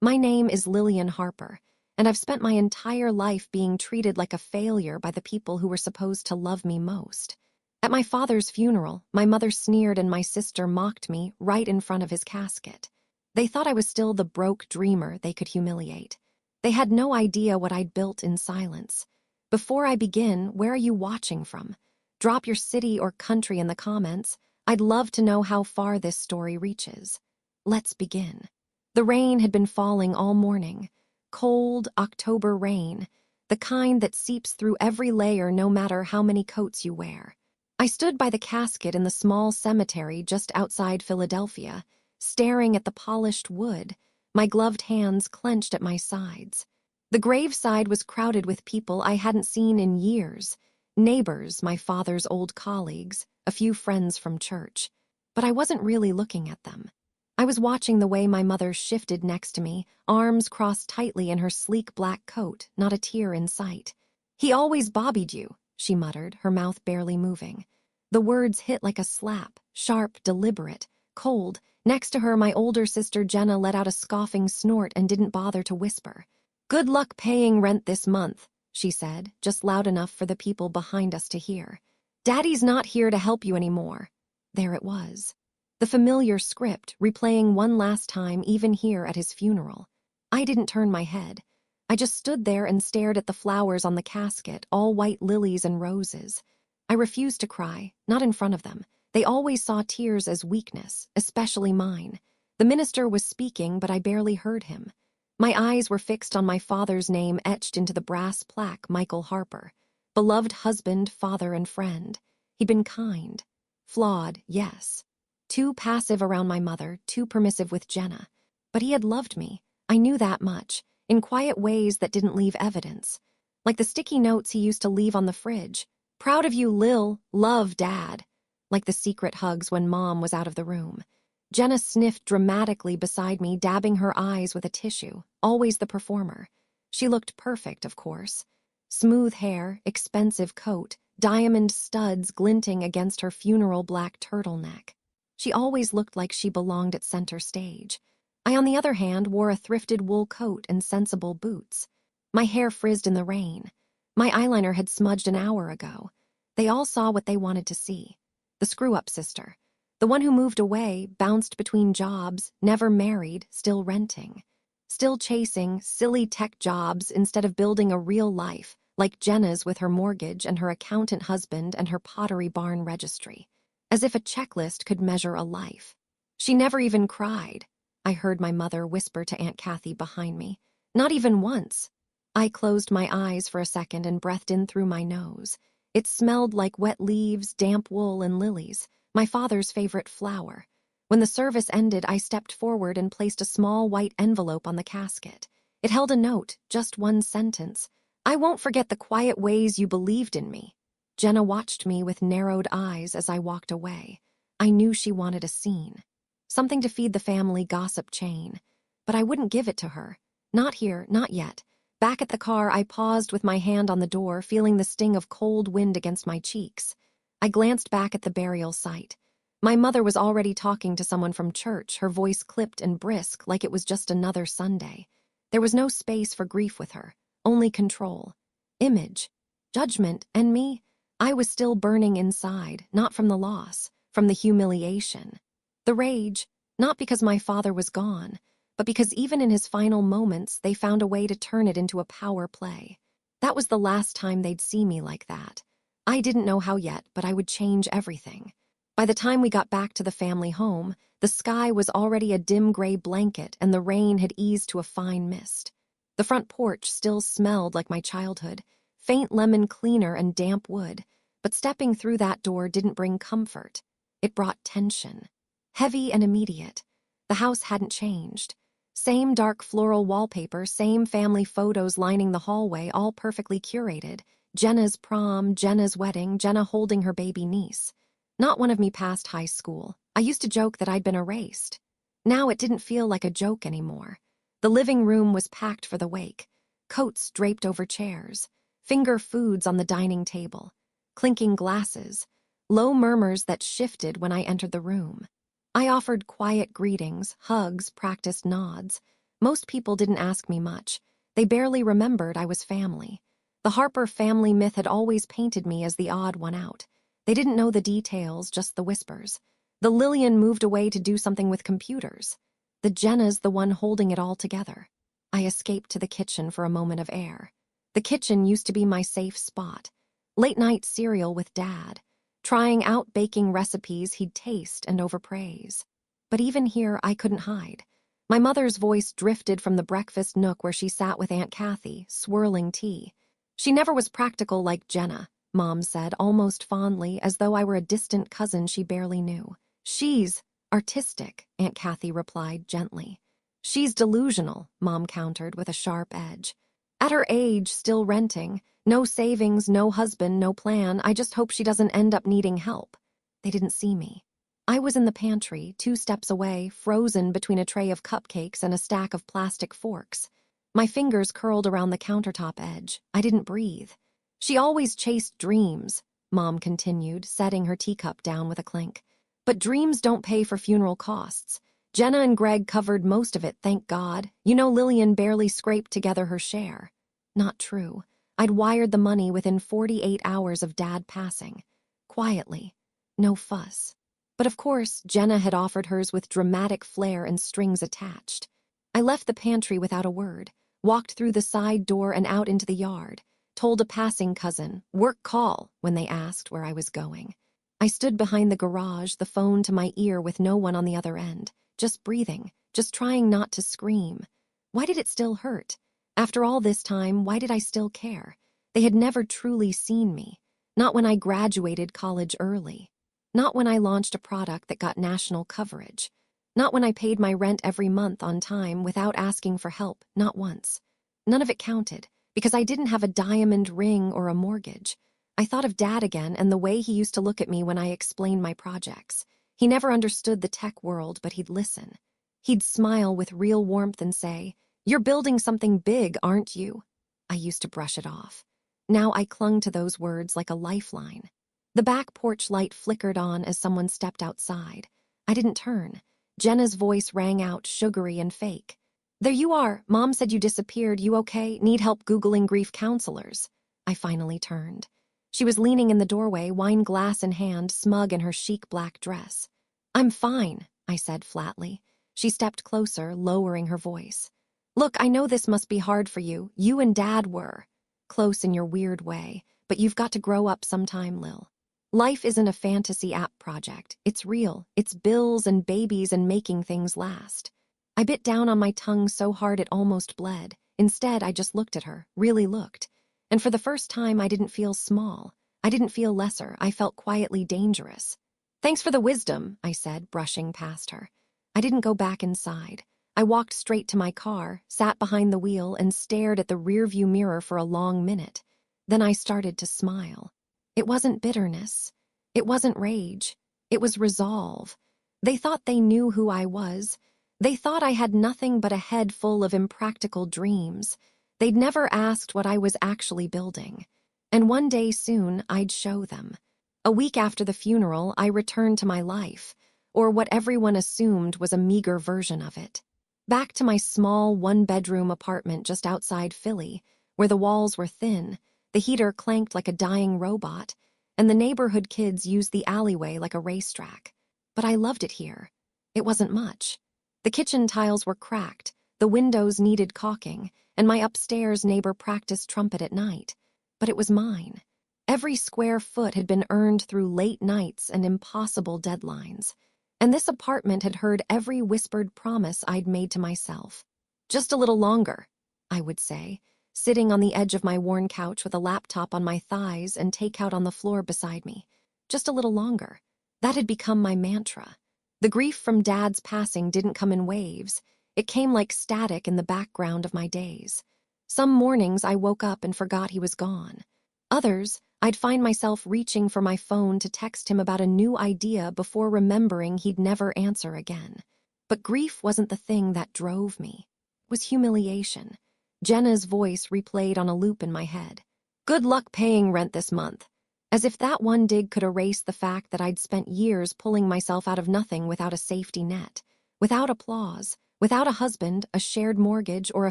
My name is Lillian Harper, and I've spent my entire life being treated like a failure by the people who were supposed to love me most. At my father's funeral, my mother sneered and my sister mocked me right in front of his casket. They thought I was still the broke dreamer they could humiliate. They had no idea what I'd built in silence. Before I begin, where are you watching from? Drop your city or country in the comments. I'd love to know how far this story reaches. Let's begin. The rain had been falling all morning. Cold October rain, the kind that seeps through every layer no matter how many coats you wear. I stood by the casket in the small cemetery just outside Philadelphia, staring at the polished wood, my gloved hands clenched at my sides. The graveside was crowded with people I hadn't seen in years, neighbors, my father's old colleagues, a few friends from church. But I wasn't really looking at them. I was watching the way my mother shifted next to me, arms crossed tightly in her sleek black coat, not a tear in sight. "He always bobbied you," she muttered, her mouth barely moving. The words hit like a slap, sharp, deliberate, cold. Next to her, my older sister Jenna let out a scoffing snort and didn't bother to whisper. "Good luck paying rent this month," she said, just loud enough for the people behind us to hear. "Daddy's not here to help you anymore." There it was. The familiar script, replaying one last time even here at his funeral. I didn't turn my head. I just stood there and stared at the flowers on the casket, all white lilies and roses. I refused to cry, not in front of them. They always saw tears as weakness, especially mine. The minister was speaking, but I barely heard him. My eyes were fixed on my father's name etched into the brass plaque, Michael Harper. Beloved husband, father, and friend. He'd been kind. Flawed, yes. Too passive around my mother, too permissive with Jenna. But he had loved me. I knew that much, in quiet ways that didn't leave evidence. Like the sticky notes he used to leave on the fridge. "Proud of you, Lil. Love, Dad." Like the secret hugs when Mom was out of the room. Jenna sniffed dramatically beside me, dabbing her eyes with a tissue, always the performer. She looked perfect, of course. Smooth hair, expensive coat, diamond studs glinting against her funeral black turtleneck. She always looked like she belonged at center stage. I, on the other hand, wore a thrifted wool coat and sensible boots. My hair frizzed in the rain. My eyeliner had smudged an hour ago. They all saw what they wanted to see. The screw-up sister. The one who moved away, bounced between jobs, never married, still renting. Still chasing silly tech jobs instead of building a real life, like Jenna's with her mortgage and her accountant husband and her Pottery Barn registry. As if a checklist could measure a life. "She never even cried," I heard my mother whisper to Aunt Kathy behind me. "Not even once." I closed my eyes for a second and breathed in through my nose. It smelled like wet leaves, damp wool, and lilies, my father's favorite flower. When the service ended, I stepped forward and placed a small white envelope on the casket. It held a note, just one sentence. "I won't forget the quiet ways you believed in me." Jenna watched me with narrowed eyes as I walked away. I knew she wanted a scene. Something to feed the family gossip chain. But I wouldn't give it to her. Not here, not yet. Back at the car, I paused with my hand on the door, feeling the sting of cold wind against my cheeks. I glanced back at the burial site. My mother was already talking to someone from church, her voice clipped and brisk like it was just another Sunday. There was no space for grief with her, only control. Image. Judgment, and me. I was still burning inside, not from the loss, from the humiliation. The rage, not because my father was gone, but because even in his final moments, they found a way to turn it into a power play. That was the last time they'd see me like that. I didn't know how yet, but I would change everything. By the time we got back to the family home, the sky was already a dim gray blanket and the rain had eased to a fine mist. The front porch still smelled like my childhood, faint lemon cleaner and damp wood, but stepping through that door didn't bring comfort. It brought tension. Heavy and immediate. The house hadn't changed. Same dark floral wallpaper, same family photos lining the hallway, all perfectly curated. Jenna's prom, Jenna's wedding, Jenna holding her baby niece. Not one of me past high school. I used to joke that I'd been erased. Now it didn't feel like a joke anymore. The living room was packed for the wake. Coats draped over chairs. Finger foods on the dining table. Clinking glasses. Low murmurs that shifted when I entered the room. I offered quiet greetings, hugs, practiced nods. Most people didn't ask me much. They barely remembered I was family. The Harper family myth had always painted me as the odd one out. They didn't know the details, just the whispers. The Lillian moved away to do something with computers. The Jenna's the one holding it all together. I escaped to the kitchen for a moment of air. The kitchen used to be my safe spot. Late-night cereal with Dad, trying out baking recipes he'd taste and overpraise. But even here, I couldn't hide. My mother's voice drifted from the breakfast nook where she sat with Aunt Kathy, swirling tea. She never was practical like Jenna, Mom said, almost fondly, as though I were a distant cousin she barely knew. She's artistic, Aunt Kathy replied gently. She's delusional, Mom countered with a sharp edge. At her age, still renting, no savings, no husband, no plan, I just hope she doesn't end up needing help. They didn't see me. I was in the pantry, 2 steps away, frozen between a tray of cupcakes and a stack of plastic forks. My fingers curled around the countertop edge. I didn't breathe. She always chased dreams, Mom continued, setting her teacup down with a clink. But dreams don't pay for funeral costs. Jenna and Greg covered most of it, thank God. You know, Lillian barely scraped together her share. Not true. I'd wired the money within 48 hours of Dad passing. Quietly. No fuss. But of course, Jenna had offered hers with dramatic flair and strings attached. I left the pantry without a word, walked through the side door and out into the yard, told a passing cousin, work call, when they asked where I was going. I stood behind the garage, the phone to my ear with no one on the other end, just breathing, just trying not to scream. Why did it still hurt? After all this time, why did I still care? They had never truly seen me. Not when I graduated college early. Not when I launched a product that got national coverage. Not when I paid my rent every month on time without asking for help, not once. None of it counted, because I didn't have a diamond ring or a mortgage. I thought of Dad again and the way he used to look at me when I explained my projects. He never understood the tech world, but he'd listen. He'd smile with real warmth and say, "You're building something big, aren't you?" I used to brush it off. Now I clung to those words like a lifeline. The back porch light flickered on as someone stepped outside. I didn't turn. Jenna's voice rang out, sugary and fake. "There you are. Mom said you disappeared. You okay? Need help Googling grief counselors?" I finally turned. She was leaning in the doorway, wine glass in hand, smug in her chic black dress. "I'm fine," I said flatly. She stepped closer, lowering her voice. "Look, I know this must be hard for you. You and Dad were close in your weird way, but you've got to grow up sometime, Lil. Life isn't a fantasy app project. It's real. It's bills and babies and making things last." I bit down on my tongue so hard it almost bled. Instead, I just looked at her, really looked. And for the first time, I didn't feel small. I didn't feel lesser. I felt quietly dangerous. "Thanks for the wisdom," I said, brushing past her. I didn't go back inside. I walked straight to my car, sat behind the wheel, and stared at the rearview mirror for a long minute. Then I started to smile. It wasn't bitterness. It wasn't rage. It was resolve. They thought they knew who I was. They thought I had nothing but a head full of impractical dreams. They'd never asked what I was actually building. And one day soon, I'd show them. A week after the funeral, I returned to my life, or what everyone assumed was a meager version of it. Back to my small one-bedroom apartment just outside Philly, where the walls were thin, the heater clanked like a dying robot, and the neighborhood kids used the alleyway like a racetrack. But I loved it here. It wasn't much. The kitchen tiles were cracked, the windows needed caulking, and my upstairs neighbor practiced trumpet at night. But it was mine. Every square foot had been earned through late nights and impossible deadlines. And this apartment had heard every whispered promise I'd made to myself. "Just a little longer," I would say, sitting on the edge of my worn couch with a laptop on my thighs and takeout on the floor beside me. Just a little longer. That had become my mantra. The grief from Dad's passing didn't come in waves. It came like static in the background of my days. Some mornings I woke up and forgot he was gone. Others, I'd find myself reaching for my phone to text him about a new idea before remembering he'd never answer again. But grief wasn't the thing that drove me. It was humiliation. Jenna's voice replayed on a loop in my head. "Good luck paying rent this month." As if that one dig could erase the fact that I'd spent years pulling myself out of nothing without a safety net, without applause, Without a husband, a shared mortgage, or a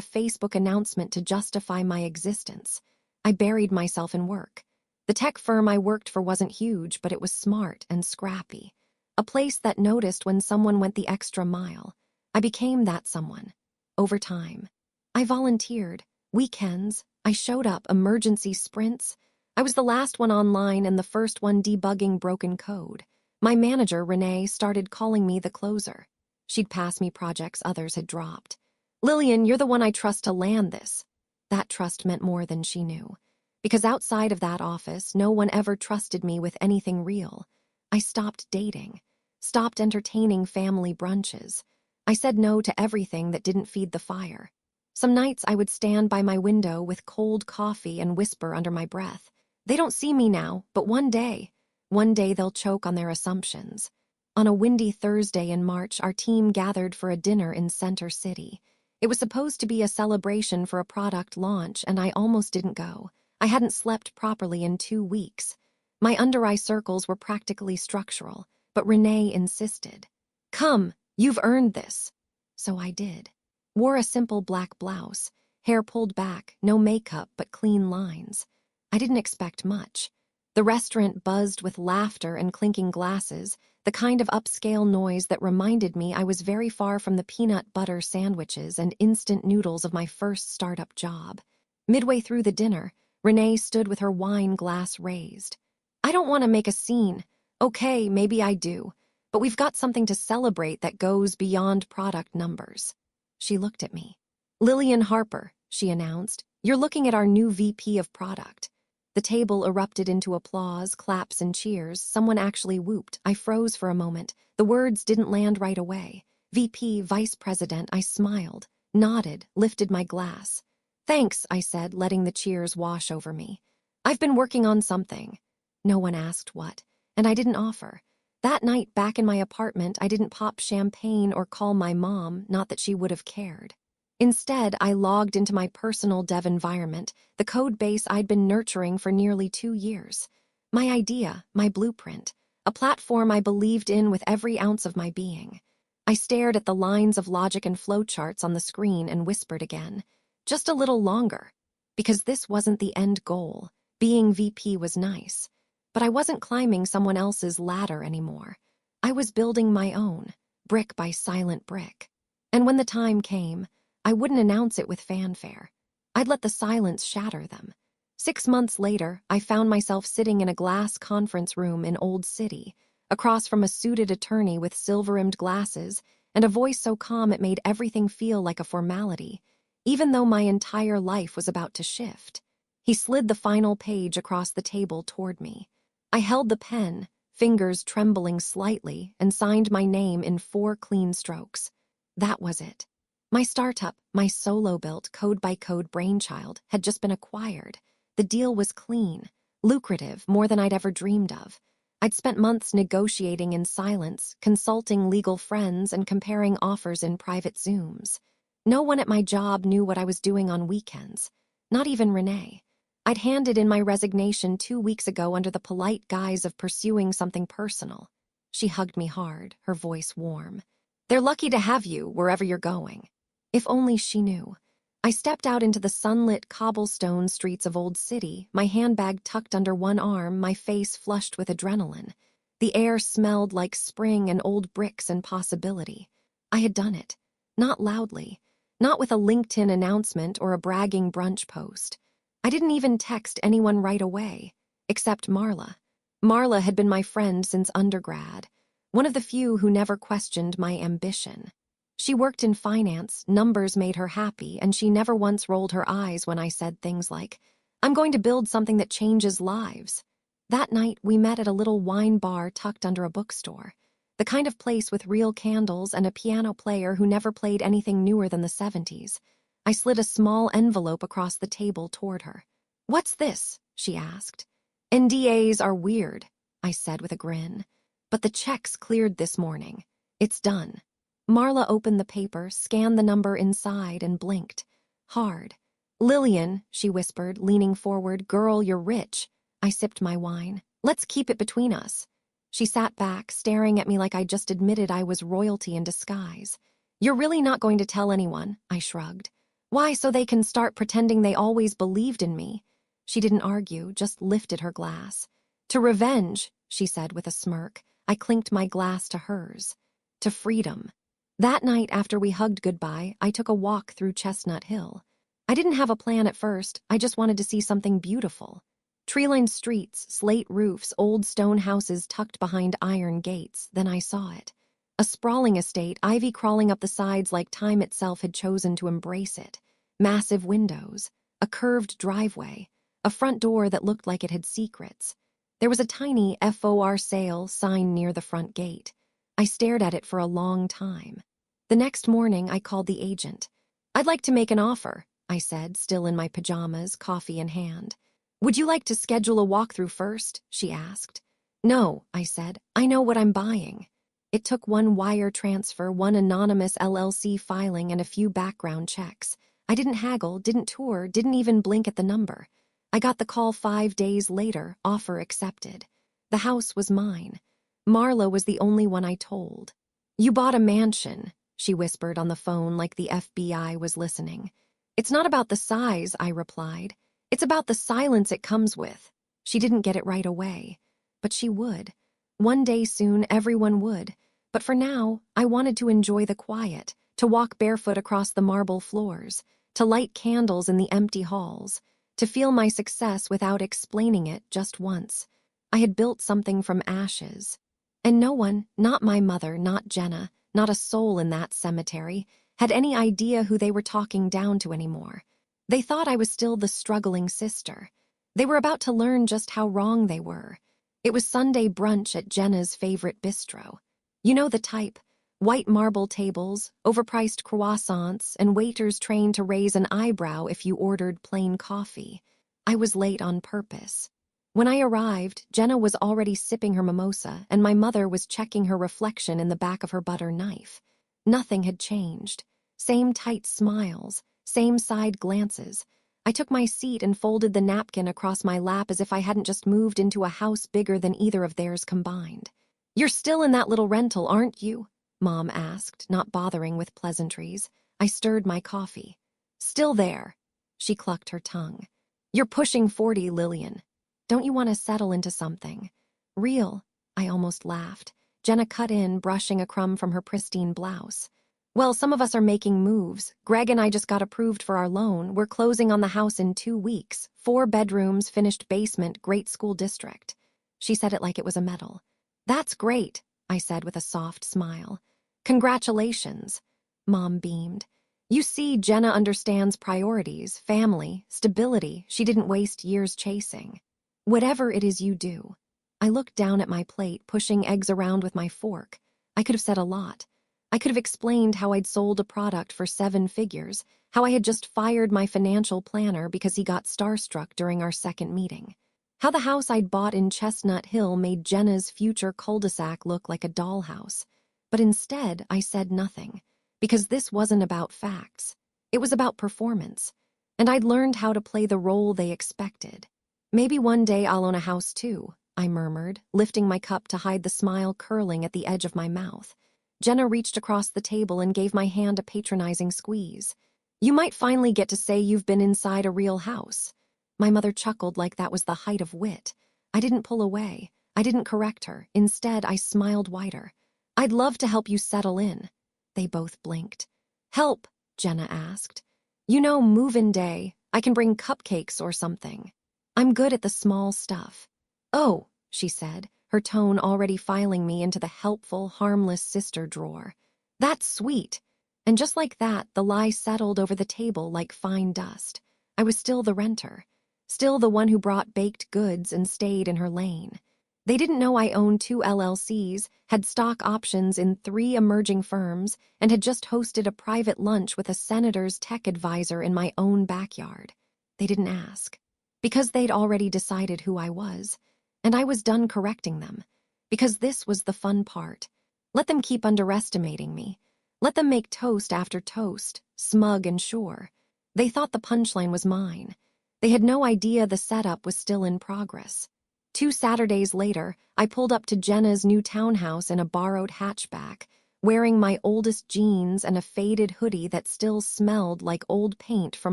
Facebook announcement to justify my existence, I buried myself in work. The tech firm I worked for wasn't huge, but it was smart and scrappy. A place that noticed when someone went the extra mile. I became that someone. Over time. I volunteered. Weekends. I showed up. Emergency sprints. I was the last one online and the first one debugging broken code. My manager, Renee, started calling me the closer. She'd pass me projects others had dropped. "Lillian, you're the one I trust to land this." That trust meant more than she knew. Because outside of that office, no one ever trusted me with anything real. I stopped dating. Stopped entertaining family brunches. I said no to everything that didn't feed the fire. Some nights I would stand by my window with cold coffee and whisper under my breath, "They don't see me now, but one day they'll choke on their assumptions." On a windy Thursday in March, our team gathered for a dinner in Center City. It was supposed to be a celebration for a product launch, and I almost didn't go. I hadn't slept properly in 2 weeks. My under-eye circles were practically structural, but Renee insisted. "Come, you've earned this." So I did. Wore a simple black blouse, hair pulled back, no makeup but clean lines. I didn't expect much. The restaurant buzzed with laughter and clinking glasses, the kind of upscale noise that reminded me I was very far from the peanut butter sandwiches and instant noodles of my first startup job. Midway through the dinner, Renee stood with her wine glass raised. "I don't want to make a scene. Okay, maybe I do. But we've got something to celebrate that goes beyond product numbers." She looked at me. "Lillian Harper," she announced, "you're looking at our new VP of product." The table erupted into applause, claps, and cheers. Someone actually whooped. I froze for a moment. The words didn't land right away. VP, Vice President. I smiled, nodded, lifted my glass. "Thanks," I said, letting the cheers wash over me. "I've been working on something." No one asked what, and I didn't offer. That night back in my apartment, I didn't pop champagne or call my mom, not that she would have cared. Instead, I logged into my personal dev environment, the code base I'd been nurturing for nearly 2 years. My idea, my blueprint, a platform I believed in with every ounce of my being. I stared at the lines of logic and flowcharts on the screen and whispered again, "Just a little longer." Because this wasn't the end goal. Being VP was nice. But I wasn't climbing someone else's ladder anymore. I was building my own, brick by silent brick. And when the time came, I wouldn't announce it with fanfare. I'd let the silence shatter them. 6 months later, I found myself sitting in a glass conference room in Old City, across from a suited attorney with silver-rimmed glasses and a voice so calm it made everything feel like a formality, even though my entire life was about to shift. He slid the final page across the table toward me. I held the pen, fingers trembling slightly, and signed my name in 4 clean strokes. That was it. My startup, my solo-built, code-by-code brainchild, had just been acquired. The deal was clean, lucrative, more than I'd ever dreamed of. I'd spent months negotiating in silence, consulting legal friends, and comparing offers in private Zooms. No one at my job knew what I was doing on weekends. Not even Renee. I'd handed in my resignation 2 weeks ago under the polite guise of pursuing something personal. She hugged me hard, her voice warm. "They're lucky to have you, wherever you're going." If only she knew. I stepped out into the sunlit cobblestone streets of Old City, my handbag tucked under one arm, my face flushed with adrenaline. The air smelled like spring and old bricks and possibility. I had done it. Not loudly. Not with a LinkedIn announcement or a bragging brunch post. I didn't even text anyone right away, except Marla. Marla had been my friend since undergrad, one of the few who never questioned my ambition. She worked in finance, numbers made her happy, and she never once rolled her eyes when I said things like, "I'm going to build something that changes lives." That night, we met at a little wine bar tucked under a bookstore, the kind of place with real candles and a piano player who never played anything newer than the 70s. I slid a small envelope across the table toward her. "What's this?" she asked. "NDAs are weird," I said with a grin. "But the check's cleared this morning. It's done." Marla opened the paper, scanned the number inside, and blinked. Hard. "Lillian," she whispered, leaning forward, "girl, you're rich." I sipped my wine. "Let's keep it between us." She sat back, staring at me like I just admitted I was royalty in disguise. You're really not going to tell anyone, I shrugged. Why, so they can start pretending they always believed in me? She didn't argue, just lifted her glass. To revenge, she said with a smirk. I clinked my glass to hers. To freedom. That night after we hugged goodbye, I took a walk through Chestnut Hill. I didn't have a plan at first, I just wanted to see something beautiful. Tree-lined streets, slate roofs, old stone houses tucked behind iron gates, then I saw it. A sprawling estate, ivy crawling up the sides like time itself had chosen to embrace it. Massive windows, a curved driveway, a front door that looked like it had secrets. There was a tiny FOR sale sign near the front gate. I stared at it for a long time. The next morning, I called the agent. I'd like to make an offer, I said, still in my pajamas, coffee in hand. Would you like to schedule a walkthrough first? She asked. No, I said. I know what I'm buying. It took one wire transfer, one anonymous LLC filing, and a few background checks. I didn't haggle, didn't tour, didn't even blink at the number. I got the call 5 days later, offer accepted. The house was mine. Marla was the only one I told. You bought a mansion, she whispered on the phone like the FBI was listening. It's not about the size, I replied. It's about the silence it comes with. She didn't get it right away. But she would. One day soon, everyone would. But for now, I wanted to enjoy the quiet, to walk barefoot across the marble floors, to light candles in the empty halls, to feel my success without explaining it just once. I had built something from ashes. And no one, not my mother, not Jenna, not a soul in that cemetery, had any idea who they were talking down to anymore. They thought I was still the struggling sister. They were about to learn just how wrong they were. It was Sunday brunch at Jenna's favorite bistro. You know the type. White marble tables, overpriced croissants, and waiters trained to raise an eyebrow if you ordered plain coffee. I was late on purpose. When I arrived, Jenna was already sipping her mimosa, and my mother was checking her reflection in the back of her butter knife. Nothing had changed. Same tight smiles, same side glances. I took my seat and folded the napkin across my lap as if I hadn't just moved into a house bigger than either of theirs combined. You're still in that little rental, aren't you? Mom asked, not bothering with pleasantries. I stirred my coffee. Still there. She clucked her tongue. You're pushing 40, Lillian. Don't you want to settle into something? Real, I almost laughed. Jenna cut in, brushing a crumb from her pristine blouse. Well, some of us are making moves. Greg and I just got approved for our loan. We're closing on the house in 2 weeks. 4 bedrooms, finished basement, great school district. She said it like it was a medal. That's great, I said with a soft smile. Congratulations. Mom beamed. You see, Jenna understands priorities, family, stability she didn't waste years chasing. Whatever it is you do. I looked down at my plate, pushing eggs around with my fork. I could have said a lot. I could have explained how I'd sold a product for 7 figures, how I had just fired my financial planner because he got starstruck during our second meeting, how the house I'd bought in Chestnut Hill made Jenna's future cul-de-sac look like a dollhouse. But instead, I said nothing, because this wasn't about facts. It was about performance, and I'd learned how to play the role they expected. Maybe one day I'll own a house too, I murmured, lifting my cup to hide the smile curling at the edge of my mouth. Jenna reached across the table and gave my hand a patronizing squeeze. You might finally get to say you've been inside a real house. My mother chuckled like that was the height of wit. I didn't pull away. I didn't correct her. Instead, I smiled wider. I'd love to help you settle in. They both blinked. Help, Jenna asked. You know, move-in day. I can bring cupcakes or something. I'm good at the small stuff. Oh, she said, her tone already filing me into the helpful, harmless sister drawer. That's sweet. And just like that, the lie settled over the table like fine dust. I was still the renter, still the one who brought baked goods and stayed in her lane. They didn't know I owned 2 LLCs, had stock options in 3 emerging firms, and had just hosted a private lunch with a senator's tech advisor in my own backyard. They didn't ask, because they'd already decided who I was. And I was done correcting them, because this was the fun part. Let them keep underestimating me. Let them make toast after toast, smug and sure. They thought the punchline was mine. They had no idea the setup was still in progress. 2 Saturdays later, I pulled up to Jenna's new townhouse in a borrowed hatchback. wearing my oldest jeans and a faded hoodie that still smelled like old paint from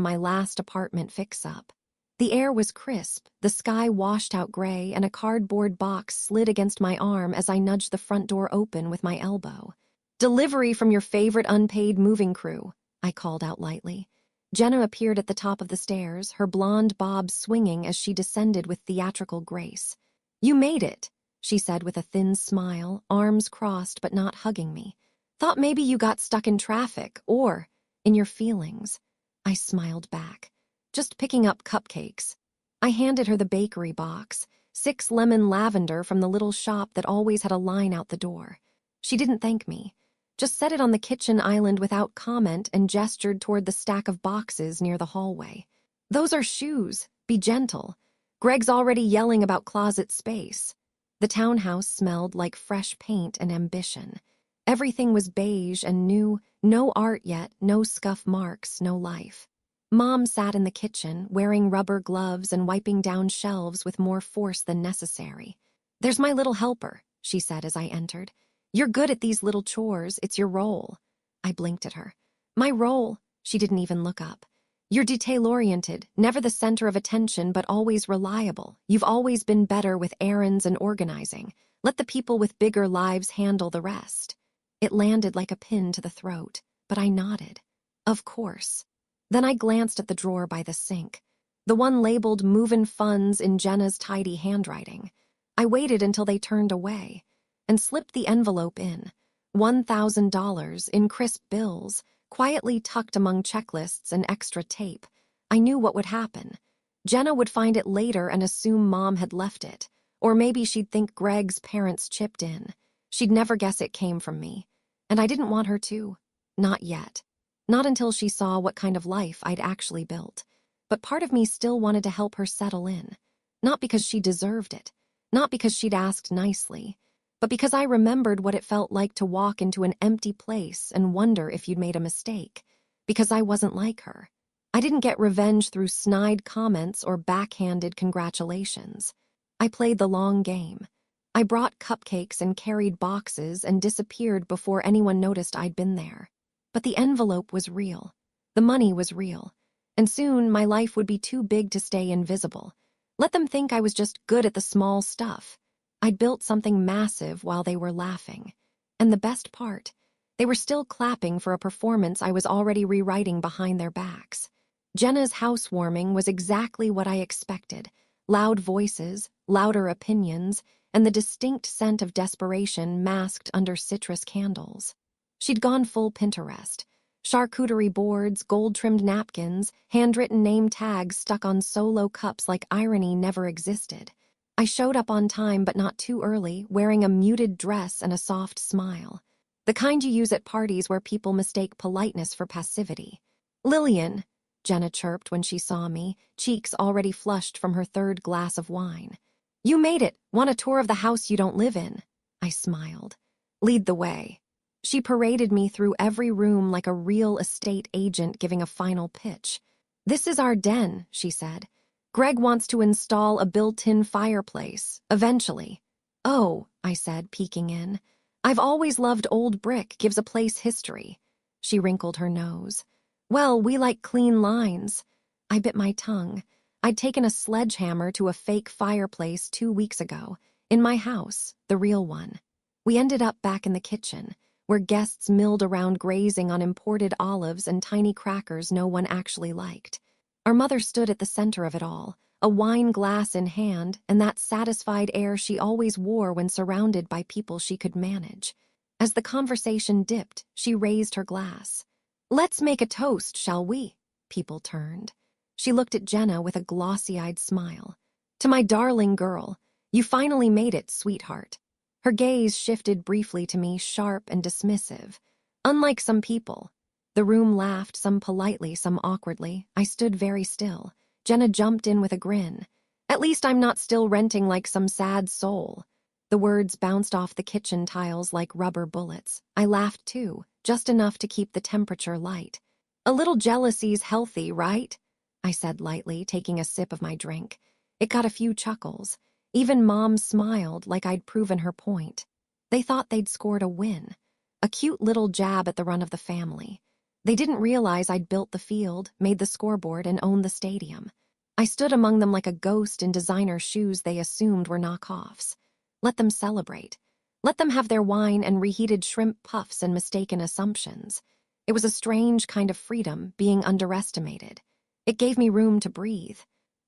my last apartment fix-up. The air was crisp, the sky washed out gray, and a cardboard box slid against my arm as I nudged the front door open with my elbow. "Delivery from your favorite unpaid moving crew," I called out lightly. Jenna appeared at the top of the stairs, her blonde bob swinging as she descended with theatrical grace. "You made it," she said with a thin smile, arms crossed but not hugging me. "Thought maybe you got stuck in traffic or in your feelings." I smiled back. "Just picking up cupcakes." I handed her the bakery box, 6 lemon lavender from the little shop that always had a line out the door. She didn't thank me, just set it on the kitchen island without comment and gestured toward the stack of boxes near the hallway. "Those are shoes. Be gentle. Greg's already yelling about closet space." The townhouse smelled like fresh paint and ambition. Everything was beige and new, no art yet, no scuff marks, no life. Mom sat in the kitchen, wearing rubber gloves and wiping down shelves with more force than necessary. "There's my little helper," she said as I entered. "You're good at these little chores, it's your role." I blinked at her. "My role?" She didn't even look up. "You're detail-oriented, never the center of attention but always reliable. You've always been better with errands and organizing. Let the people with bigger lives handle the rest." It landed like a pin to the throat, but I nodded. Of course. Then I glanced at the drawer by the sink, the one labeled "Movin' Funds" in Jenna's tidy handwriting. I waited until they turned away and slipped the envelope in. $1,000 in crisp bills, quietly tucked among checklists and extra tape. I knew what would happen. Jenna would find it later and assume Mom had left it, or maybe she'd think Greg's parents chipped in. She'd never guess it came from me, and I didn't want her to. Not yet. Not until she saw what kind of life I'd actually built. But part of me still wanted to help her settle in. Not because she deserved it, not because she'd asked nicely, but because I remembered what it felt like to walk into an empty place and wonder if you'd made a mistake. Because I wasn't like her. I didn't get revenge through snide comments or backhanded congratulations. I played the long game. I brought cupcakes and carried boxes and disappeared before anyone noticed I'd been there. But the envelope was real. The money was real. And soon my life would be too big to stay invisible. Let them think I was just good at the small stuff. I'd built something massive while they were laughing. And the best part, they were still clapping for a performance I was already rewriting behind their backs. Jenna's housewarming was exactly what I expected. Loud voices, louder opinions, and the distinct scent of desperation masked under citrus candles. She'd gone full Pinterest. Charcuterie boards, gold-trimmed napkins, handwritten name tags stuck on solo cups like irony never existed. I showed up on time but not too early, wearing a muted dress and a soft smile. The kind you use at parties where people mistake politeness for passivity. "Lillian," Jenna chirped when she saw me, cheeks already flushed from her 3rd glass of wine. "You made it. Want a tour of the house you don't live in?" I smiled. "Lead the way." She paraded me through every room like a real estate agent giving a final pitch. "This is our den," she said. "Greg wants to install a built-in fireplace, eventually." "Oh," I said, peeking in. "I've always loved old brick, gives a place history." She wrinkled her nose. "Well, we like clean lines." I bit my tongue. I'd taken a sledgehammer to a fake fireplace 2 weeks ago, in my house, the real one. We ended up back in the kitchen, where guests milled around grazing on imported olives and tiny crackers no one actually liked. Our mother stood at the center of it all, a wine glass in hand, and that satisfied air she always wore when surrounded by people she could manage. As the conversation dipped, she raised her glass. "Let's make a toast, shall we?" People turned. She looked at Jenna with a glossy-eyed smile. "To my darling girl. You finally made it, sweetheart." Her gaze shifted briefly to me, sharp and dismissive. Unlike some people. The room laughed, some politely, some awkwardly. I stood very still. Jenna jumped in with a grin. "At least I'm not still renting like some sad soul." The words bounced off the kitchen tiles like rubber bullets. I laughed too, just enough to keep the temperature light. "A little jealousy's healthy, right?" I said lightly, taking a sip of my drink. It got a few chuckles. Even Mom smiled like I'd proven her point. They thought they'd scored a win. a cute little jab at the run of the family. They didn't realize I'd built the field, made the scoreboard, and owned the stadium. I stood among them like a ghost in designer shoes they assumed were knockoffs. Let them celebrate. Let them have their wine and reheated shrimp puffs and mistaken assumptions. It was a strange kind of freedom, being underestimated. It gave me room to breathe.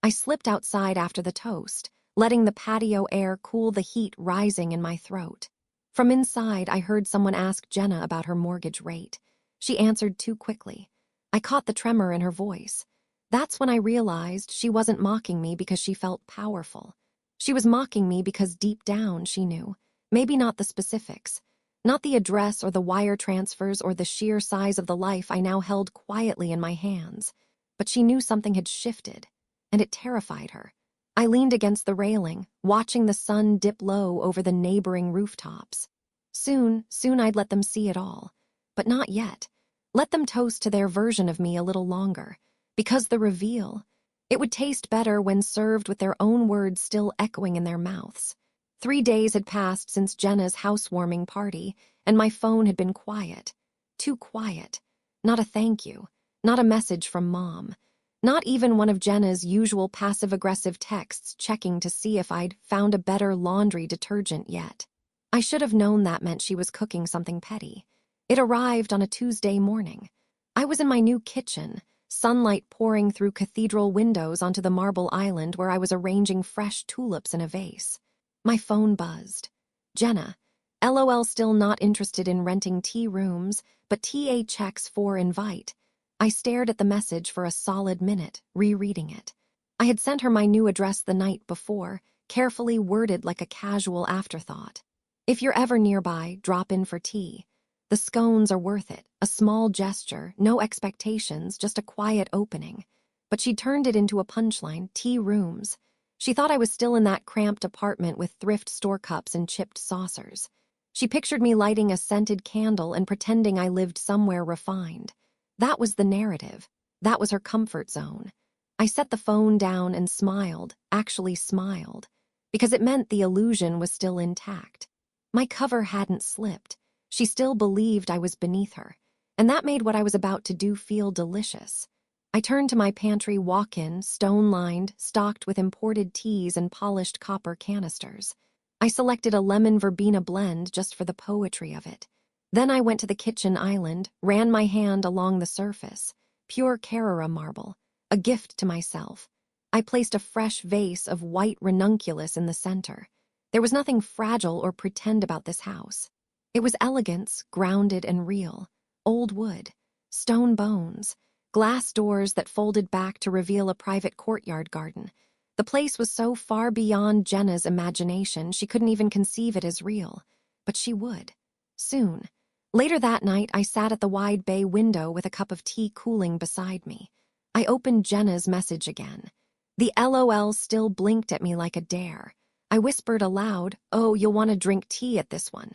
I slipped outside after the toast, letting the patio air cool the heat rising in my throat. From inside, I heard someone ask Jenna about her mortgage rate. She answered too quickly. I caught the tremor in her voice. That's when I realized she wasn't mocking me because she felt powerful. She was mocking me because deep down she knew. Maybe not the specifics. Not the address or the wire transfers or the sheer size of the life I now held quietly in my hands. But she knew something had shifted, and it terrified her. I leaned against the railing, watching the sun dip low over the neighboring rooftops. Soon I'd let them see it all. But not yet. Let them toast to their version of me a little longer. Because the reveal, it would taste better when served with their own words still echoing in their mouths. 3 days had passed since Jenna's housewarming party, and my phone had been quiet. Too quiet. Not a thank you. Not a message from Mom. Not even one of Jenna's usual passive-aggressive texts checking to see if I'd found a better laundry detergent yet. I should have known that meant she was cooking something petty. It arrived on a Tuesday morning. I was in my new kitchen, sunlight pouring through cathedral windows onto the marble island where I was arranging fresh tulips in a vase. My phone buzzed. Jenna. LOL, still not interested in renting tea rooms, but TA checks for invite. I stared at the message for a solid minute, rereading it. I had sent her my new address the night before, carefully worded like a casual afterthought. If you're ever nearby, drop in for tea. The scones are worth it, a small gesture, no expectations, just a quiet opening. But she turned it into a punchline, tea rooms. She thought I was still in that cramped apartment with thrift store cups and chipped saucers. She pictured me lighting a scented candle and pretending I lived somewhere refined. That was the narrative. That was her comfort zone. I set the phone down and smiled, actually smiled, because it meant the illusion was still intact. My cover hadn't slipped. She still believed I was beneath her, and that made what I was about to do feel delicious. I turned to my pantry walk-in, stone-lined, stocked with imported teas and polished copper canisters. I selected a lemon verbena blend just for the poetry of it. Then I went to the kitchen island, ran my hand along the surface. Pure Carrara marble, a gift to myself. I placed a fresh vase of white ranunculus in the center. There was nothing fragile or pretend about this house. It was elegance, grounded and real. Old wood, stone bones, glass doors that folded back to reveal a private courtyard garden. The place was so far beyond Jenna's imagination she couldn't even conceive it as real. But she would. Soon. Later that night, I sat at the wide bay window with a cup of tea cooling beside me. I opened Jenna's message again. The LOL still blinked at me like a dare. I whispered aloud, "Oh, you'll want to drink tea at this one."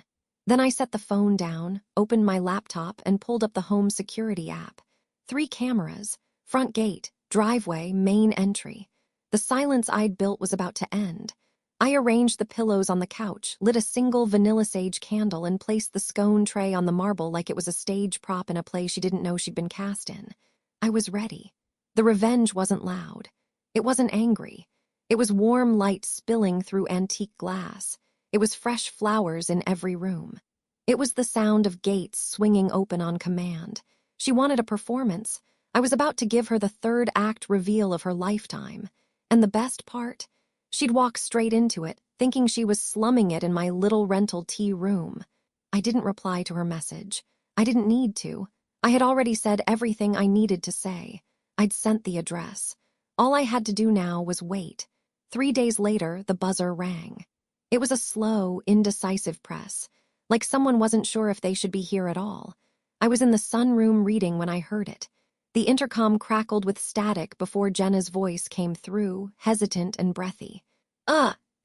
Then I set the phone down, opened my laptop, and pulled up the home security app. 3 cameras, front gate, driveway, main entry. The silence I'd built was about to end. I arranged the pillows on the couch, lit a single vanilla sage candle, and placed the scone tray on the marble like it was a stage prop in a play she didn't know she'd been cast in. I was ready. The revenge wasn't loud. It wasn't angry. It was warm light spilling through antique glass. It was fresh flowers in every room. It was the sound of gates swinging open on command. She wanted a performance. I was about to give her the 3rd act reveal of her lifetime. And the best part? She'd walk straight into it, thinking she was slumming it in my little rental tea room. I didn't reply to her message. I didn't need to. I had already said everything I needed to say. I'd sent the address. All I had to do now was wait. 3 days later, the buzzer rang. It was a slow, indecisive press, like someone wasn't sure if they should be here at all. I was in the sunroom reading when I heard it. The intercom crackled with static before Jenna's voice came through, hesitant and breathy.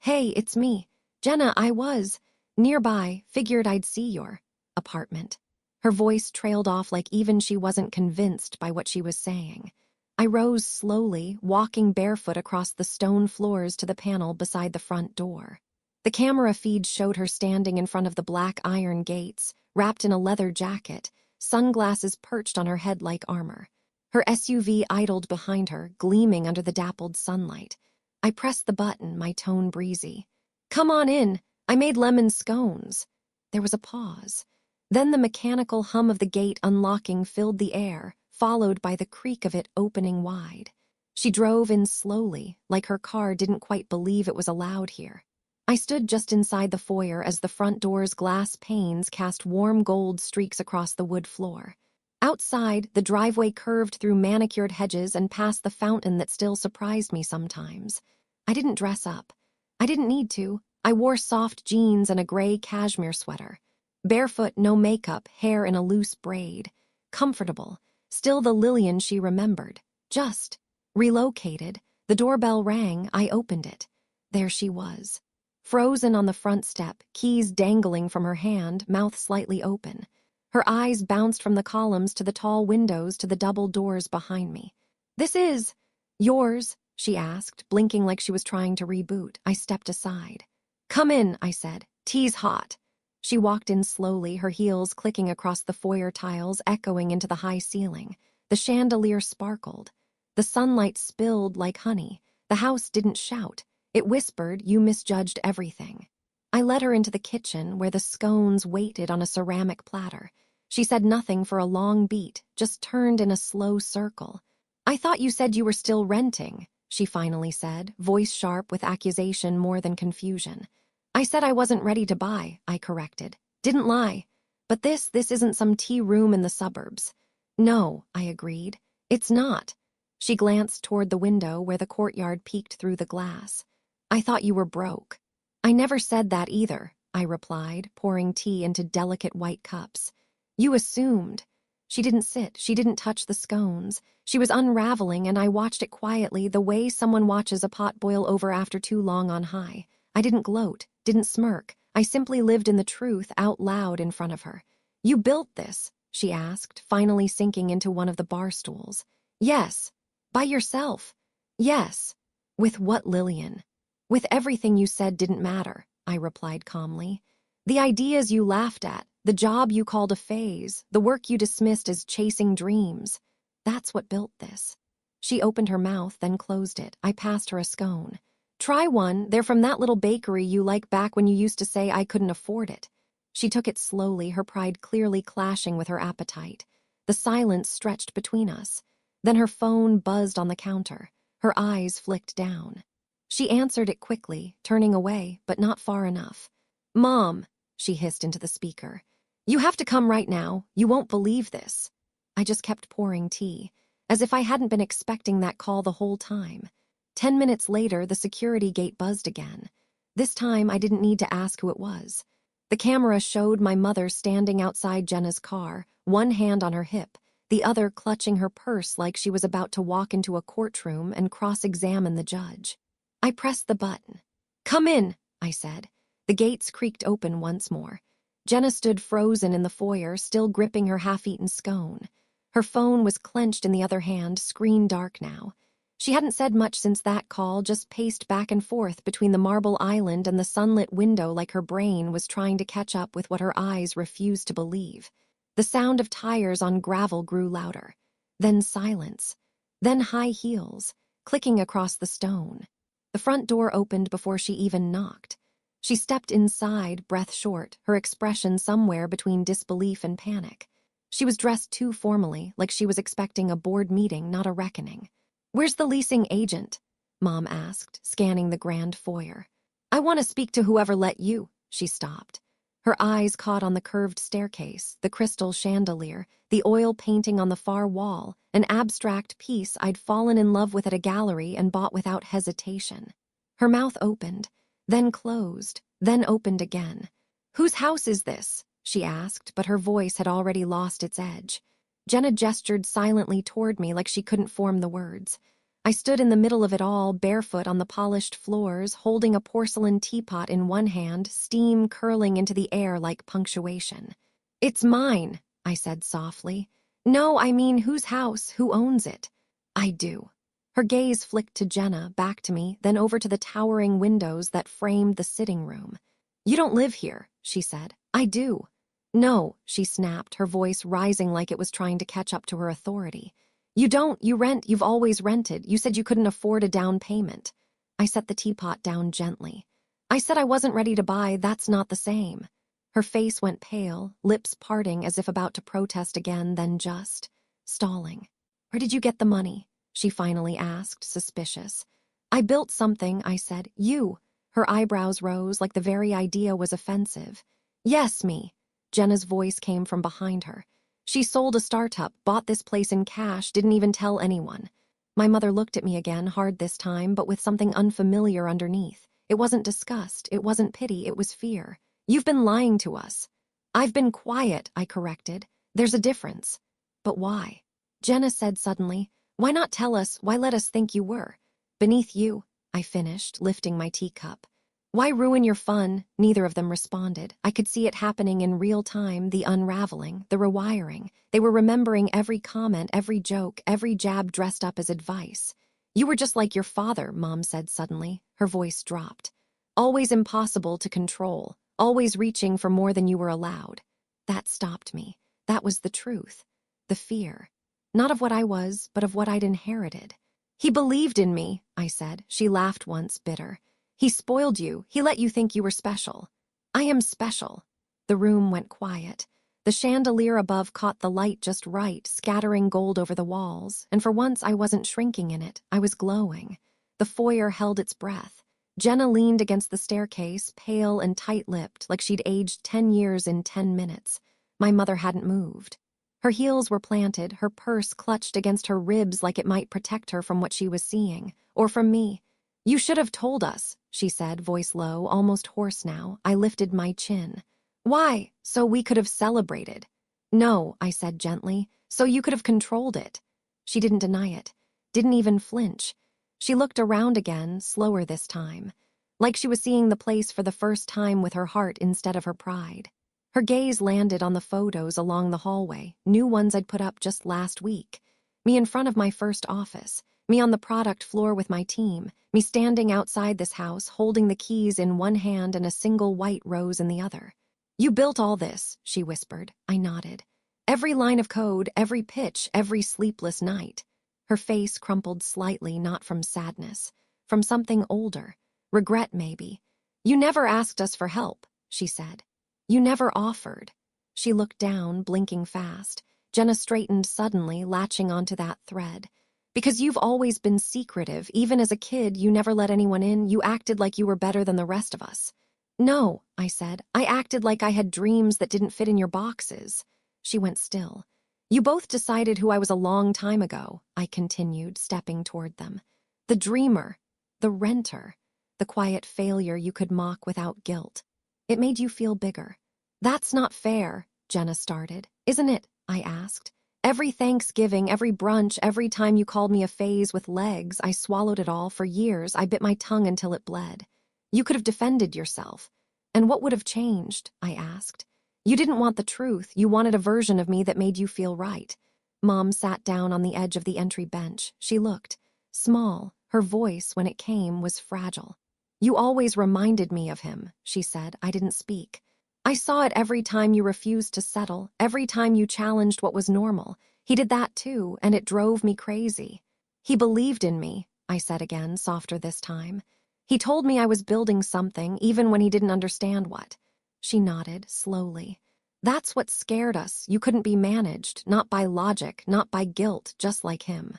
Hey, it's me. Jenna, I was nearby, figured I'd see your apartment." Her voice trailed off like even she wasn't convinced by what she was saying. I rose slowly, walking barefoot across the stone floors to the panel beside the front door. The camera feed showed her standing in front of the black iron gates, wrapped in a leather jacket, sunglasses perched on her head like armor. Her SUV idled behind her, gleaming under the dappled sunlight. I pressed the button, my tone breezy. "Come on in. I made lemon scones." There was a pause. Then the mechanical hum of the gate unlocking filled the air, followed by the creak of it opening wide. She drove in slowly, like her car didn't quite believe it was allowed here. I stood just inside the foyer as the front door's glass panes cast warm gold streaks across the wood floor. Outside, the driveway curved through manicured hedges and past the fountain that still surprised me sometimes. I didn't dress up. I didn't need to. I wore soft jeans and a gray cashmere sweater. Barefoot, no makeup, hair in a loose braid. Comfortable. Still the Lillian she remembered. Just. Relocated. The doorbell rang. I opened it. There she was. Frozen on the front step, keys dangling from her hand, mouth slightly open. Her eyes bounced from the columns to the tall windows to the double doors behind me. "This is yours?" she asked, blinking like she was trying to reboot. I stepped aside. "Come in," I said. "Tea's hot." She walked in slowly, her heels clicking across the foyer tiles, echoing into the high ceiling. The chandelier sparkled. The sunlight spilled like honey. The house didn't shout. It whispered, "You misjudged everything." I led her into the kitchen, where the scones waited on a ceramic platter. She said nothing for a long beat, just turned in a slow circle. "I thought you said you were still renting," she finally said, voice sharp with accusation more than confusion. "I said I wasn't ready to buy," I corrected. "Didn't lie. But this isn't some tea room in the suburbs." "No," I agreed. "It's not." She glanced toward the window where the courtyard peeked through the glass. "I thought you were broke." "I never said that either," I replied, pouring tea into delicate white cups. "You assumed." She didn't sit, she didn't touch the scones. She was unraveling, and I watched it quietly, the way someone watches a pot boil over after too long on high. I didn't gloat, didn't smirk. I simply lived in the truth out loud in front of her. "You built this?" she asked, finally sinking into one of the bar stools. "Yes." "By yourself?" "Yes." "With what, Lillian?" "With everything you said didn't matter," I replied calmly. "The ideas you laughed at, the job you called a phase, the work you dismissed as chasing dreams. That's what built this." She opened her mouth, then closed it. I passed her a scone. "Try one. They're from that little bakery you like back when you used to say I couldn't afford it." She took it slowly, her pride clearly clashing with her appetite. The silence stretched between us. Then her phone buzzed on the counter. Her eyes flicked down. She answered it quickly, turning away, but not far enough. "Mom," she hissed into the speaker. "You have to come right now. You won't believe this." I just kept pouring tea, as if I hadn't been expecting that call the whole time. 10 minutes later, the security gate buzzed again. This time, I didn't need to ask who it was. The camera showed my mother standing outside Jenna's car, one hand on her hip, the other clutching her purse like she was about to walk into a courtroom and cross-examine the judge. I pressed the button. "Come in," I said. The gates creaked open once more. Jenna stood frozen in the foyer, still gripping her half-eaten scone. Her phone was clenched in the other hand, screen dark now. She hadn't said much since that call, just paced back and forth between the marble island and the sunlit window like her brain was trying to catch up with what her eyes refused to believe. The sound of tires on gravel grew louder. Then silence. Then high heels, clicking across the stone. The front door opened before she even knocked. She stepped inside, breath short, her expression somewhere between disbelief and panic. She was dressed too formally, like she was expecting a board meeting, not a reckoning. "Where's the leasing agent?" Mom asked, scanning the grand foyer. "I want to speak to whoever let you." She stopped. Her eyes caught on the curved staircase, the crystal chandelier, the oil painting on the far wall, an abstract piece I'd fallen in love with at a gallery and bought without hesitation. Her mouth opened, then closed, then opened again. "Whose house is this?" she asked, but her voice had already lost its edge. Jenna gestured silently toward me like she couldn't form the words. I stood in the middle of it all, barefoot on the polished floors, holding a porcelain teapot in one hand, steam curling into the air like punctuation. "It's mine," I said softly. "No, I mean, whose house? Who owns it?" "I do." Her gaze flicked to Jenna, back to me, then over to the towering windows that framed the sitting room. "You don't live here," she said. "I do." "No," she snapped, her voice rising like it was trying to catch up to her authority. "You don't, you rent, you've always rented. You said you couldn't afford a down payment." I set the teapot down gently. "I said I wasn't ready to buy, that's not the same." Her face went pale, lips parting as if about to protest again, then just stalling. "Where did you get the money?" she finally asked, suspicious. "I built something," I said. "You." Her eyebrows rose like the very idea was offensive. "Yes, me." Jenna's voice came from behind her. "She sold a startup, bought this place in cash, didn't even tell anyone." My mother looked at me again, hard this time, but with something unfamiliar underneath. It wasn't disgust, it wasn't pity, it was fear. "You've been lying to us." "I've been quiet," I corrected. "There's a difference." "But why?" Jenna said suddenly. "Why not tell us? Why let us think you were?" "Beneath you," I finished, lifting my teacup. "Why ruin your fun?" Neither of them responded. I could see it happening in real time, the unraveling, the rewiring. They were remembering every comment, every joke, every jab dressed up as advice. "You were just like your father," Mom said suddenly. Her voice dropped. "Always impossible to control, always reaching for more than you were allowed." That stopped me. That was the truth. The fear. Not of what I was, but of what I'd inherited. "He believed in me," I said. She laughed once, bitter. "He spoiled you. He let you think you were special." "I am special." The room went quiet. The chandelier above caught the light just right, scattering gold over the walls, and for once I wasn't shrinking in it. I was glowing. The foyer held its breath. Jenna leaned against the staircase, pale and tight-lipped, like she'd aged 10 years in 10 minutes. My mother hadn't moved. Her heels were planted, her purse clutched against her ribs like it might protect her from what she was seeing, or from me. "You should have told us," she said, voice low, almost hoarse now. I lifted my chin. "Why? So we could have celebrated." "No," I said gently, "so you could have controlled it." She didn't deny it, didn't even flinch. She looked around again, slower this time, like she was seeing the place for the first time with her heart instead of her pride. Her gaze landed on the photos along the hallway, new ones I'd put up just last week. Me in front of my first office, me on the product floor with my team, me standing outside this house, holding the keys in one hand and a single white rose in the other. "You built all this," she whispered. I nodded. "Every line of code, every pitch, every sleepless night." Her face crumpled slightly, not from sadness, from something older. Regret, maybe. "You never asked us for help," she said. "You never offered." She looked down, blinking fast. Jenna straightened suddenly, latching onto that thread. "Because you've always been secretive. Even as a kid, you never let anyone in. You acted like you were better than the rest of us." "No," I said. "I acted like I had dreams that didn't fit in your boxes." She went still. "You both decided who I was a long time ago," I continued, stepping toward them. "The dreamer. The renter. The quiet failure you could mock without guilt. It made you feel bigger." "That's not fair," Jenna started. "Isn't it?" I asked. "Every Thanksgiving, every brunch, every time you called me a phase with legs, I swallowed it all. For years, I bit my tongue until it bled. You could have defended yourself." "And what would have changed?" I asked. "You didn't want the truth. You wanted a version of me that made you feel right." Mom sat down on the edge of the entry bench. She looked small. Her voice, when it came, was fragile. "You always reminded me of him," she said. I didn't speak. "I saw it every time you refused to settle, every time you challenged what was normal. He did that too, and it drove me crazy." "He believed in me," I said again, softer this time. "He told me I was building something, even when he didn't understand what." She nodded, slowly. "That's what scared us. You couldn't be managed, not by logic, not by guilt, just like him."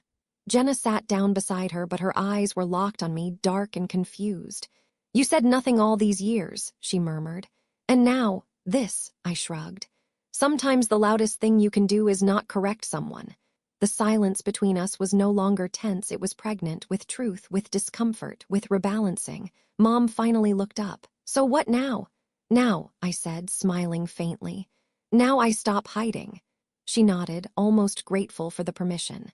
Jenna sat down beside her, but her eyes were locked on me, dark and confused. "You said nothing all these years," she murmured. "And now, this," I shrugged. "Sometimes the loudest thing you can do is not correct someone." The silence between us was no longer tense, it was pregnant with truth, with discomfort, with rebalancing. Mom finally looked up. "So what now?" "Now," I said, smiling faintly. "Now I stop hiding." She nodded, almost grateful for the permission.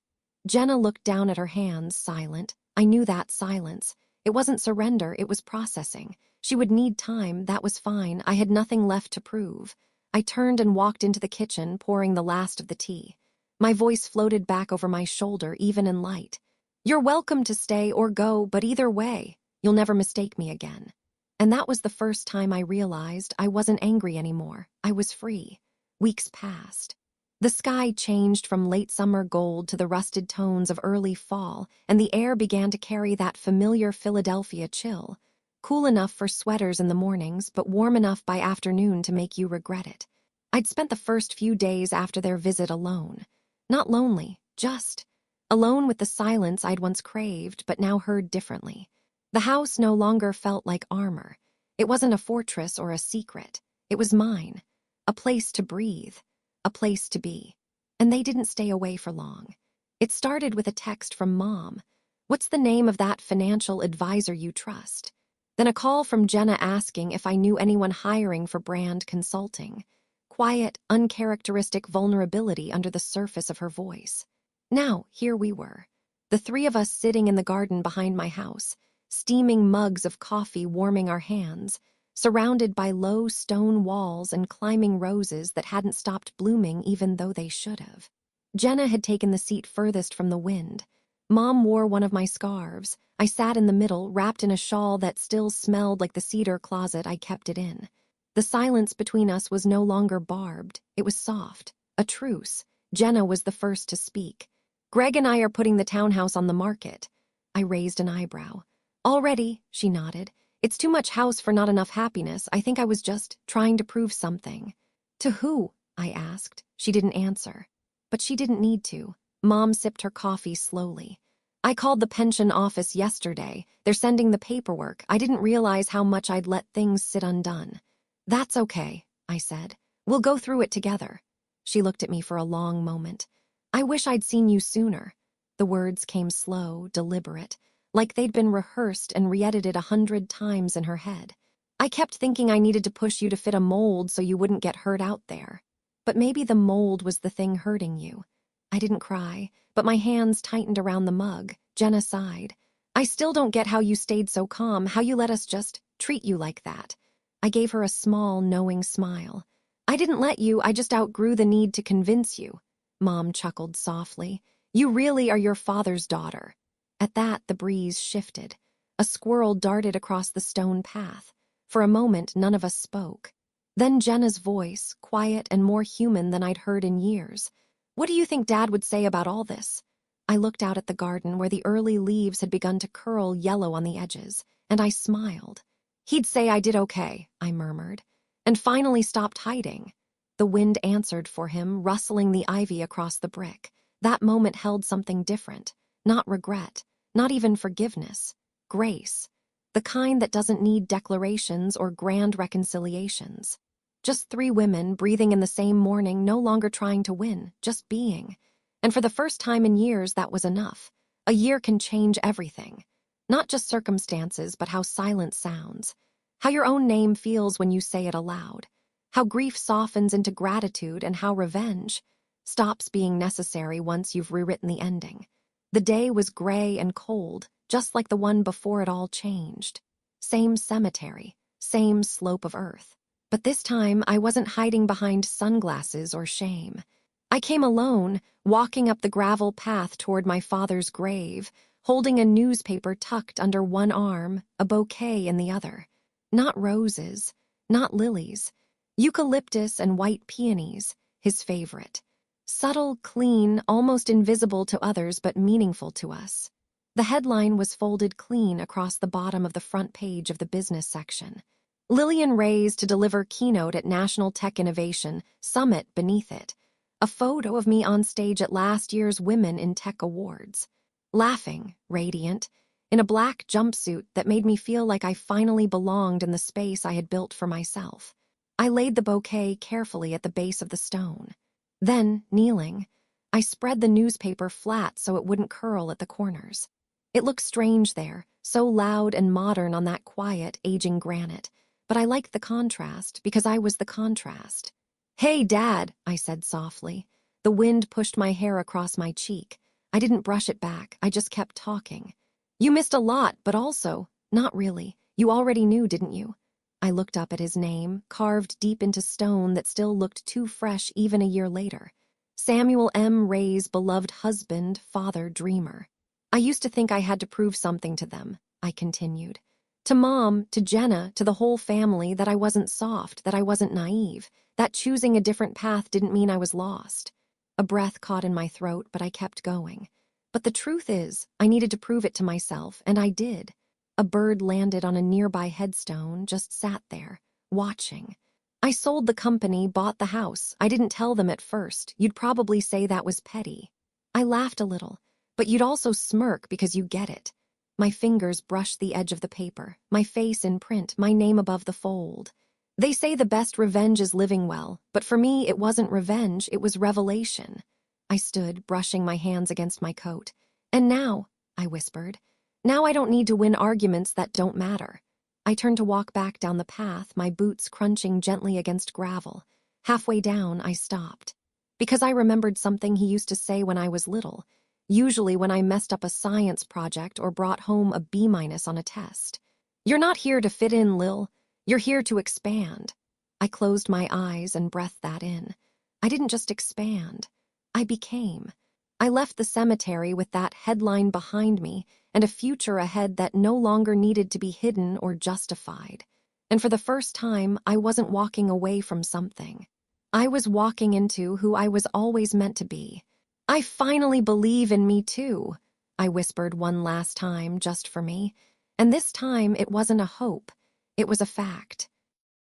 Jenna looked down at her hands, silent. I knew that silence. It wasn't surrender, it was processing. She would need time, that was fine. I had nothing left to prove. I turned and walked into the kitchen, pouring the last of the tea. My voice floated back over my shoulder, even in light. You're welcome to stay or go, but either way, you'll never mistake me again. And that was the first time I realized I wasn't angry anymore. I was free. Weeks passed. The sky changed from late summer gold to the rusted tones of early fall, and the air began to carry that familiar Philadelphia chill, cool enough for sweaters in the mornings, but warm enough by afternoon to make you regret it. I'd spent the first few days after their visit alone. Not lonely, just alone with the silence I'd once craved but now heard differently. The house no longer felt like armor. It wasn't a fortress or a secret. It was mine. A place to breathe. A place to be. And they didn't stay away for long. It started with a text from Mom. "What's the name of that financial advisor you trust?" Then a call from Jenna asking if I knew anyone hiring for brand consulting. Quiet, uncharacteristic vulnerability under the surface of her voice. Now, here we were. The three of us sitting in the garden behind my house, steaming mugs of coffee warming our hands, surrounded by low stone walls and climbing roses that hadn't stopped blooming even though they should have. Jenna had taken the seat furthest from the wind. Mom wore one of my scarves. I sat in the middle, wrapped in a shawl that still smelled like the cedar closet I kept it in. The silence between us was no longer barbed. It was soft. A truce. Jenna was the first to speak. "Greg and I are putting the townhouse on the market." I raised an eyebrow. "Already," she nodded. "It's too much house for not enough happiness. I think I was just trying to prove something." "To who?" I asked. She didn't answer. But she didn't need to. Mom sipped her coffee slowly. "I called the pension office yesterday. They're sending the paperwork. I didn't realize how much I'd let things sit undone." "That's okay," I said. "We'll go through it together." She looked at me for a long moment. "I wish I'd seen you sooner." The words came slow, deliberate, like they'd been rehearsed and re-edited 100 times in her head. "I kept thinking I needed to push you to fit a mold so you wouldn't get hurt out there. But maybe the mold was the thing hurting you." I didn't cry, but my hands tightened around the mug. Jenna sighed. "I still don't get how you stayed so calm, how you let us just treat you like that." I gave her a small, knowing smile. "I didn't let you, I just outgrew the need to convince you." Mom chuckled softly. "You really are your father's daughter." At that, the breeze shifted. A squirrel darted across the stone path. For a moment, none of us spoke. Then Jenna's voice, quiet and more human than I'd heard in years. "What do you think Dad would say about all this?" I looked out at the garden where the early leaves had begun to curl yellow on the edges, and I smiled. "He'd say I did okay," I murmured, and finally stopped hiding. The wind answered for him, rustling the ivy across the brick. That moment held something different. Not regret, not even forgiveness. Grace. The kind that doesn't need declarations or grand reconciliations. Just three women breathing in the same morning, no longer trying to win, just being. And for the first time in years, that was enough. A year can change everything. Not just circumstances, but how silence sounds. How your own name feels when you say it aloud. How grief softens into gratitude and how revenge stops being necessary once you've rewritten the ending. The day was gray and cold, just like the one before it all changed. Same cemetery, same slope of earth. But this time, I wasn't hiding behind sunglasses or shame. I came alone, walking up the gravel path toward my father's grave, holding a newspaper tucked under one arm, a bouquet in the other. Not roses, not lilies. Eucalyptus and white peonies, his favorite. Subtle, clean, almost invisible to others but meaningful to us. The headline was folded clean across the bottom of the front page of the business section. Lillian Ray's to deliver keynote at National Tech Innovation Summit beneath it. A photo of me on stage at last year's Women in Tech Awards. Laughing, radiant, in a black jumpsuit that made me feel like I finally belonged in the space I had built for myself. I laid the bouquet carefully at the base of the stone. Then, kneeling, I spread the newspaper flat so it wouldn't curl at the corners. It looked strange there, so loud and modern on that quiet, aging granite. But I liked the contrast because I was the contrast. "Hey, Dad," I said softly. The wind pushed my hair across my cheek. I didn't brush it back, I just kept talking. "You missed a lot, but also, not really. You already knew, didn't you?" I looked up at his name, carved deep into stone that still looked too fresh even a year later. Samuel M. Ray's beloved husband, father, dreamer. I used to think I had to prove something to them, I continued. To Mom, to Jenna, to the whole family, that I wasn't soft, that I wasn't naive, that choosing a different path didn't mean I was lost. A breath caught in my throat, but I kept going. But the truth is, I needed to prove it to myself, and I did. A bird landed on a nearby headstone, just sat there, watching. I sold the company, bought the house. I didn't tell them at first. You'd probably say that was petty. I laughed a little, but you'd also smirk because you get it. My fingers brushed the edge of the paper, my face in print, my name above the fold. They say the best revenge is living well, but for me it wasn't revenge, it was revelation. I stood, brushing my hands against my coat. And now, I whispered, now I don't need to win arguments that don't matter. I turned to walk back down the path, my boots crunching gently against gravel. Halfway down, I stopped. Because I remembered something he used to say when I was little, usually when I messed up a science project or brought home a B- on a test. You're not here to fit in, Lil. You're here to expand. I closed my eyes and breathed that in. I didn't just expand. I became. I left the cemetery with that headline behind me and a future ahead that no longer needed to be hidden or justified. And for the first time, I wasn't walking away from something. I was walking into who I was always meant to be. I finally believe in me too, I whispered one last time just for me. And this time it wasn't a hope. It was a fact.